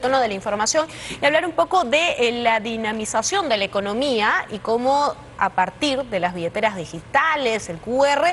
tono de la información y hablar un poco de la dinamización de la economía y cómo a partir de las billeteras digitales, el QR,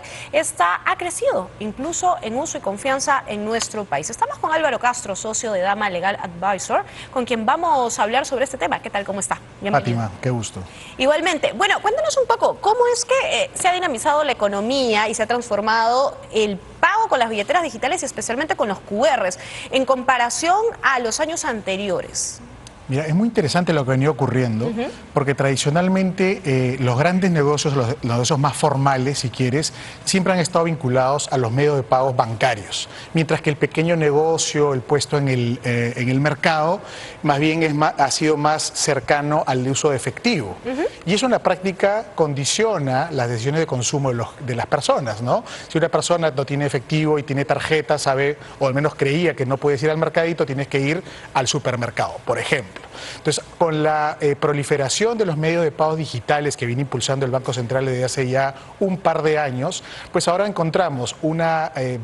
ha crecido incluso en uso y confianza en nuestro país. Estamos con Álvaro Castro, socio de Dama Legal Advisor, con quien vamos a hablar sobre este tema. ¿Qué tal? ¿Cómo está? Bienvenido. Fátima, qué gusto. Igualmente. Bueno, cuéntanos un poco, ¿cómo es que se ha dinamizado la economía y se ha transformado el pago con las billeteras digitales y especialmente con los QRs en comparación a los años anteriores? Mira, es muy interesante lo que ha venido ocurriendo, porque tradicionalmente los grandes negocios, los negocios más formales, si quieres, siempre han estado vinculados a los medios de pagos bancarios, mientras que el pequeño negocio, el puesto en el mercado, más bien ha sido más cercano al uso de efectivo. Y eso en la práctica condiciona las decisiones de consumo de las personas, ¿no? Si una persona no tiene efectivo y tiene tarjeta, sabe, o al menos creía que no puedes ir al mercadito, tienes que ir al supermercado, por ejemplo. Entonces, con la proliferación de los medios de pagos digitales que viene impulsando el Banco Central desde hace ya un par de años, pues ahora encontramos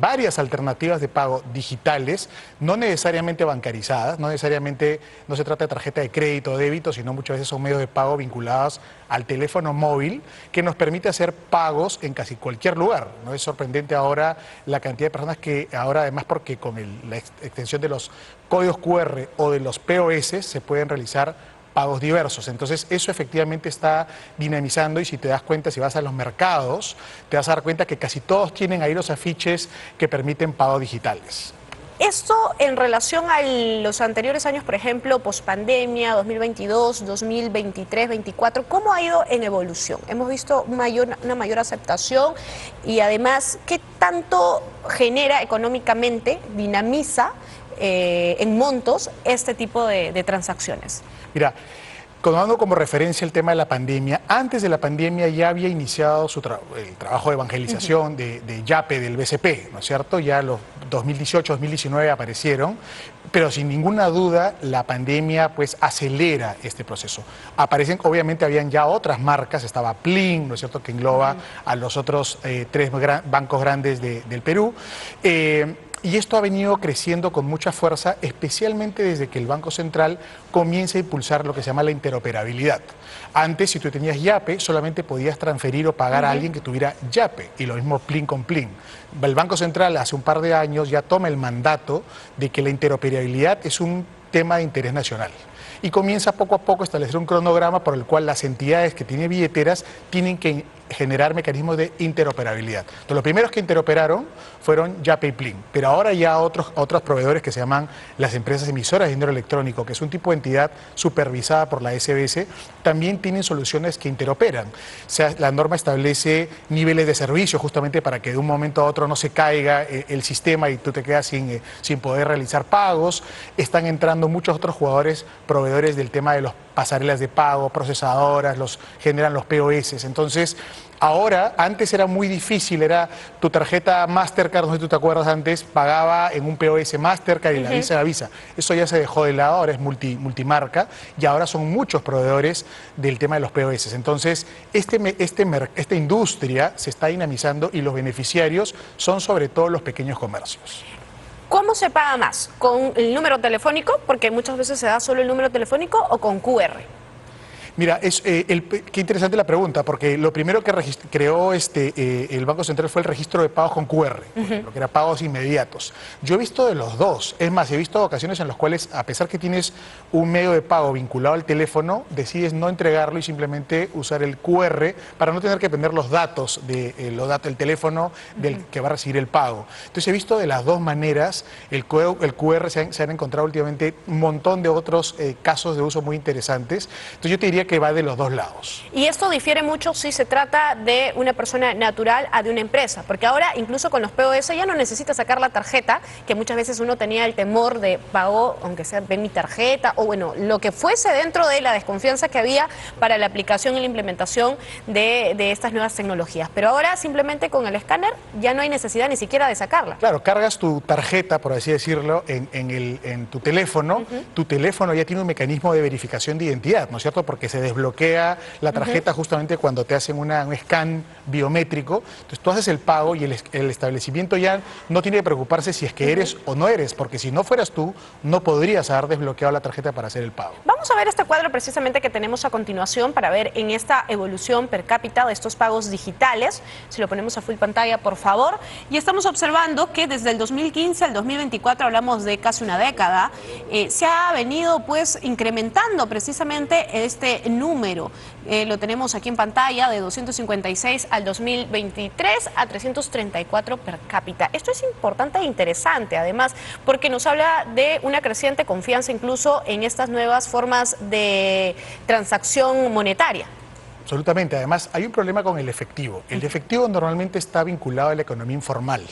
varias alternativas de pago digitales, no necesariamente bancarizadas, no se trata de tarjeta de crédito o débito, sino muchas veces son medios de pago vinculados al teléfono móvil, que nos permite hacer pagos en casi cualquier lugar. ¿No? Es sorprendente ahora la cantidad de personas que ahora, además porque con la extensión de los códigos QR o de los POS se pueden realizar pagos diversos. Entonces eso efectivamente está dinamizando y si te das cuenta, si vas a los mercados, te vas a dar cuenta que casi todos tienen ahí los afiches que permiten pagos digitales. Esto en relación a los anteriores años, por ejemplo, pospandemia, 2022, 2023, 2024, ¿cómo ha ido en evolución? Hemos visto una mayor aceptación y además, ¿qué tanto genera económicamente, dinamiza en montos este tipo de transacciones? Mira, tomando como referencia el tema de la pandemia, antes de la pandemia ya había iniciado el trabajo de evangelización de Yape, del BCP, ¿no es cierto? Ya los 2018, 2019 aparecieron, pero sin ninguna duda la pandemia pues acelera este proceso. Aparecen, obviamente habían ya otras marcas, estaba Plin, ¿no es cierto?, que engloba a los otros tres bancos grandes del Perú. Y esto ha venido creciendo con mucha fuerza, especialmente desde que el Banco Central comienza a impulsar lo que se llama la interoperabilidad. Antes, si tú tenías Yape, solamente podías transferir o pagar a alguien que tuviera Yape, y lo mismo Plin con Plin. El Banco Central hace un par de años ya toma el mandato de que la interoperabilidad es un tema de interés nacional. Y comienza poco a poco a establecer un cronograma por el cual las entidades que tienen billeteras tienen que generar mecanismos de interoperabilidad. Entonces, los primeros que interoperaron fueron Yape y Plin, pero ahora ya otros proveedores que se llaman las empresas emisoras de dinero electrónico, que es un tipo de entidad supervisada por la SBS, también tienen soluciones que interoperan. O sea, la norma establece niveles de servicio justamente para que de un momento a otro no se caiga el sistema y tú te quedas sin poder realizar pagos. Están entrando muchos otros proveedores del tema de los pasarelas de pago, procesadoras, generan los POS. Entonces, ahora, antes era muy difícil, era tu tarjeta Mastercard, no sé si tú te acuerdas antes, pagaba en un POS Mastercard y la Visa era Visa. Eso ya se dejó de lado, ahora es multimarca y ahora son muchos proveedores del tema de los POS. Entonces, esta industria se está dinamizando y los beneficiarios son sobre todo los pequeños comercios. ¿Cómo se paga más? ¿Con el número telefónico? Porque muchas veces se da solo el número telefónico, ¿o con QR? Mira, qué interesante la pregunta, porque lo primero que creó el Banco Central fue el registro de pagos con QR, lo que era pagos inmediatos. Yo he visto de los dos, es más, he visto ocasiones en las cuales, a pesar que tienes un medio de pago vinculado al teléfono, decides no entregarlo y simplemente usar el QR para no tener que poner los datos del teléfono del que va a recibir el pago. Entonces he visto de las dos maneras, el QR se han encontrado últimamente un montón de otros casos de uso muy interesantes. Entonces yo te diría que va de los dos lados. Y esto difiere mucho si se trata de una persona natural a de una empresa, porque ahora incluso con los POS ya no necesitas sacar la tarjeta, que muchas veces uno tenía el temor de pago, aunque sea ven mi tarjeta, o bueno, lo que fuese dentro de la desconfianza que había para la aplicación y la implementación de estas nuevas tecnologías. Pero ahora simplemente con el escáner ya no hay necesidad ni siquiera de sacarla. Claro, cargas tu tarjeta, por así decirlo, en tu teléfono. Tu teléfono ya tiene un mecanismo de verificación de identidad, ¿no es cierto? Porque se desbloquea la tarjeta justamente cuando te hacen un scan biométrico. Entonces tú haces el pago y el establecimiento ya no tiene que preocuparse si es que eres o no eres, porque si no fueras tú, no podrías haber desbloqueado la tarjeta para hacer el pago. Vamos a ver este cuadro precisamente que tenemos a continuación para ver en esta evolución per cápita de estos pagos digitales. Si lo ponemos a full pantalla, por favor. Y estamos observando que desde el 2015 al 2024, hablamos de casi una década, se ha venido pues incrementando precisamente este número. Lo tenemos aquí en pantalla, de 256 al 2023 a 334 per cápita. Esto es importante e interesante, además, porque nos habla de una creciente confianza incluso en estas nuevas formas de transacción monetaria. Absolutamente. Además, hay un problema con el efectivo. El efectivo normalmente está vinculado a la economía informal.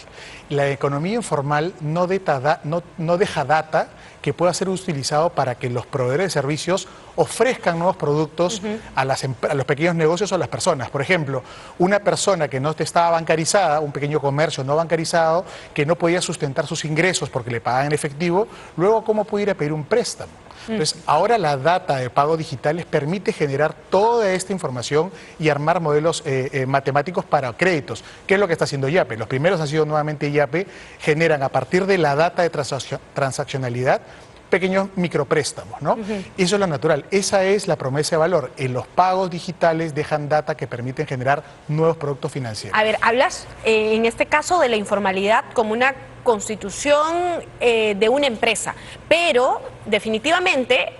La economía informal no deja data que pueda ser utilizado para que los proveedores de servicios ofrezcan nuevos productos a los pequeños negocios o a las personas. Por ejemplo, una persona que no estaba bancarizada, un pequeño comercio no bancarizado, que no podía sustentar sus ingresos porque le pagaban en efectivo, luego ¿cómo puede ir a pedir un préstamo? Entonces, ahora la data de pago digitales permite generar toda esta información y armar modelos matemáticos para créditos. ¿Qué es lo que está haciendo Yape? Los primeros han sido nuevamente Yape, generan a partir de la data de transaccionalidad pequeños micropréstamos, ¿no? Eso es lo natural, esa es la promesa de valor. En los pagos digitales dejan data que permiten generar nuevos productos financieros. A ver, hablas en este caso de la informalidad como una constitución de una empresa, pero definitivamente,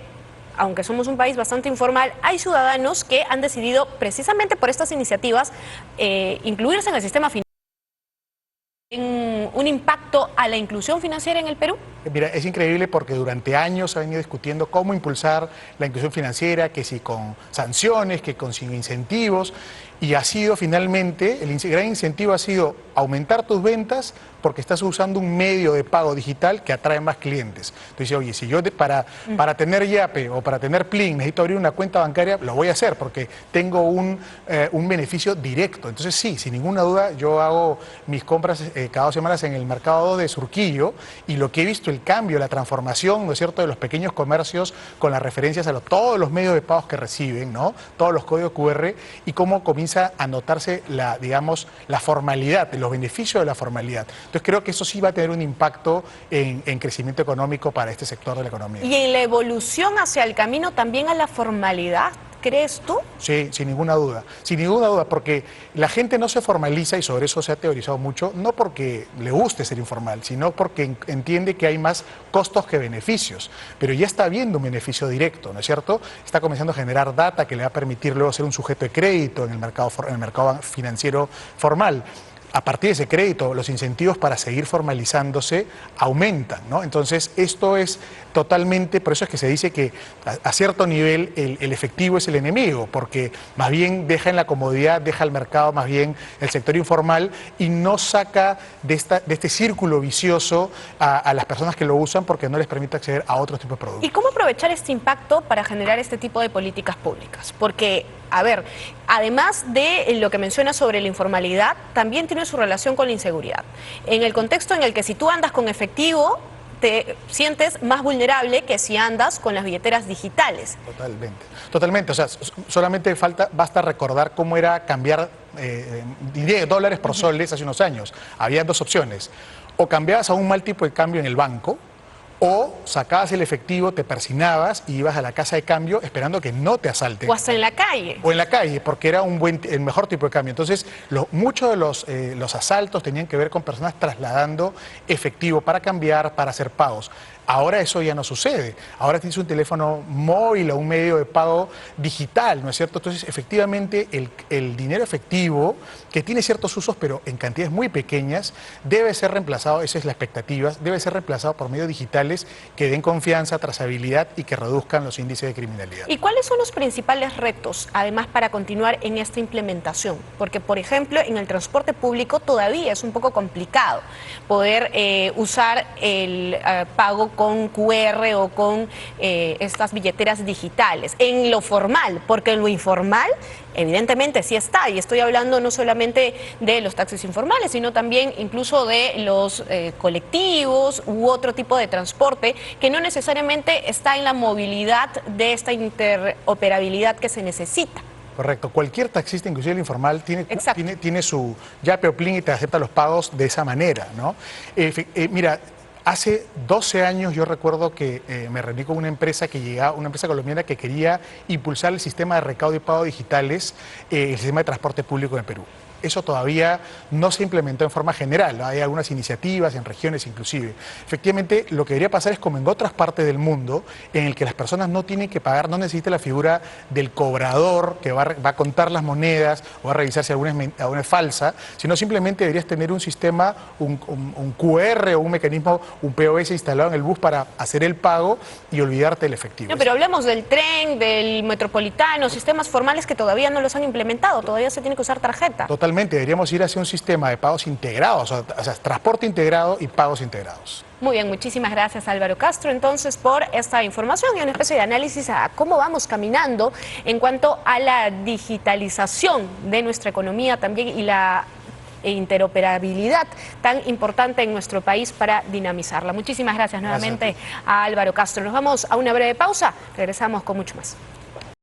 aunque somos un país bastante informal, hay ciudadanos que han decidido precisamente por estas iniciativas incluirse en el sistema financiero. ¿Un impacto a la inclusión financiera en el Perú? Mira, es increíble porque durante años se ha venido discutiendo cómo impulsar la inclusión financiera, que si con sanciones, que con sin incentivos, y ha sido finalmente, el gran incentivo ha sido aumentar tus ventas porque estás usando un medio de pago digital que atrae más clientes. Entonces, oye, si yo para tener Yape o para tener Plin necesito abrir una cuenta bancaria, lo voy a hacer porque tengo un beneficio directo. Entonces sí, sin ninguna duda, yo hago mis compras cada 2 semanas en el mercado de Surquillo y lo que he visto, el cambio, la transformación, ¿no es cierto?, de los pequeños comercios con las referencias a todos los medios de pagos que reciben, ¿no?, todos los códigos QR, y cómo comienza a notarse digamos, la formalidad, los beneficios de la formalidad. Entonces creo que eso sí va a tener un impacto en crecimiento económico para este sector de la economía. ¿Y en la evolución hacia el camino también a la formalidad, crees tú? Sí, sin ninguna duda, porque la gente no se formaliza, y sobre eso se ha teorizado mucho, no porque le guste ser informal, sino porque entiende que hay más costos que beneficios, pero ya está habiendo un beneficio directo, ¿no es cierto? Está comenzando a generar data que le va a permitir luego ser un sujeto de crédito en el mercado financiero formal. A partir de ese crédito, los incentivos para seguir formalizándose aumentan, ¿no? Entonces, esto es totalmente, por eso es que se dice que a cierto nivel el efectivo es el enemigo, porque más bien deja en la comodidad, deja al mercado más bien el sector informal y no saca de este círculo vicioso a las personas que lo usan porque no les permite acceder a otros tipos de productos. ¿Y cómo aprovechar este impacto para generar este tipo de políticas públicas? Porque, a ver, además de lo que menciona sobre la informalidad, también tiene su relación con la inseguridad. En el contexto en el que si tú andas con efectivo, te sientes más vulnerable que si andas con las billeteras digitales. Totalmente. O sea, solamente basta recordar cómo era cambiar dólares por soles hace unos años. Había 2 opciones. O cambiabas a un mal tipo de cambio en el banco, o sacabas el efectivo, te persinabas y ibas a la casa de cambio esperando que no te asalten. O hasta en la calle. O en la calle, porque era el mejor tipo de cambio. Entonces, muchos de los asaltos tenían que ver con personas trasladando efectivo para cambiar, para hacer pagos. Ahora eso ya no sucede. Ahora tienes un teléfono móvil o un medio de pago digital, ¿no es cierto? Entonces, efectivamente, el dinero efectivo, que tiene ciertos usos, pero en cantidades muy pequeñas, debe ser reemplazado, esa es la expectativa, debe ser reemplazado por medios digitales que den confianza, trazabilidad y que reduzcan los índices de criminalidad. ¿Y cuáles son los principales retos, además, para continuar en esta implementación? Porque, por ejemplo, en el transporte público todavía es un poco complicado poder usar el pago con QR o con estas billeteras digitales. En lo formal, porque en lo informal evidentemente sí está, y estoy hablando no solamente de los taxis informales, sino también incluso de los colectivos u otro tipo de transporte que no necesariamente está en la movilidad de esta interoperabilidad que se necesita. Correcto. Cualquier taxista, inclusive el informal, tiene su Yape o Plin y te acepta los pagos de esa manera, ¿no? Mira, hace 12 años yo recuerdo que me reuní con una empresa una empresa colombiana que quería impulsar el sistema de recaudo y pago digitales, el sistema de transporte público en Perú. Eso todavía no se implementó en forma general, ¿no? Hay algunas iniciativas en regiones inclusive. Efectivamente, lo que debería pasar es como en otras partes del mundo, en el que las personas no tienen que pagar, no necesita la figura del cobrador que va a contar las monedas o va a revisar si alguna es falsa, sino simplemente deberías tener un sistema, un QR o un mecanismo, un POS instalado en el bus para hacer el pago y olvidarte del efectivo. No, pero hablemos del tren, del metropolitano, sistemas formales que todavía no los han implementado, todavía se tiene que usar tarjeta. Totalmente, deberíamos ir hacia un sistema de pagos integrados, o sea, transporte integrado y pagos integrados. Muy bien, muchísimas gracias Álvaro Castro entonces por esta información y una especie de análisis a cómo vamos caminando en cuanto a la digitalización de nuestra economía también y la interoperabilidad tan importante en nuestro país para dinamizarla. Muchísimas gracias nuevamente a Álvaro Castro. Nos vamos a una breve pausa, regresamos con mucho más.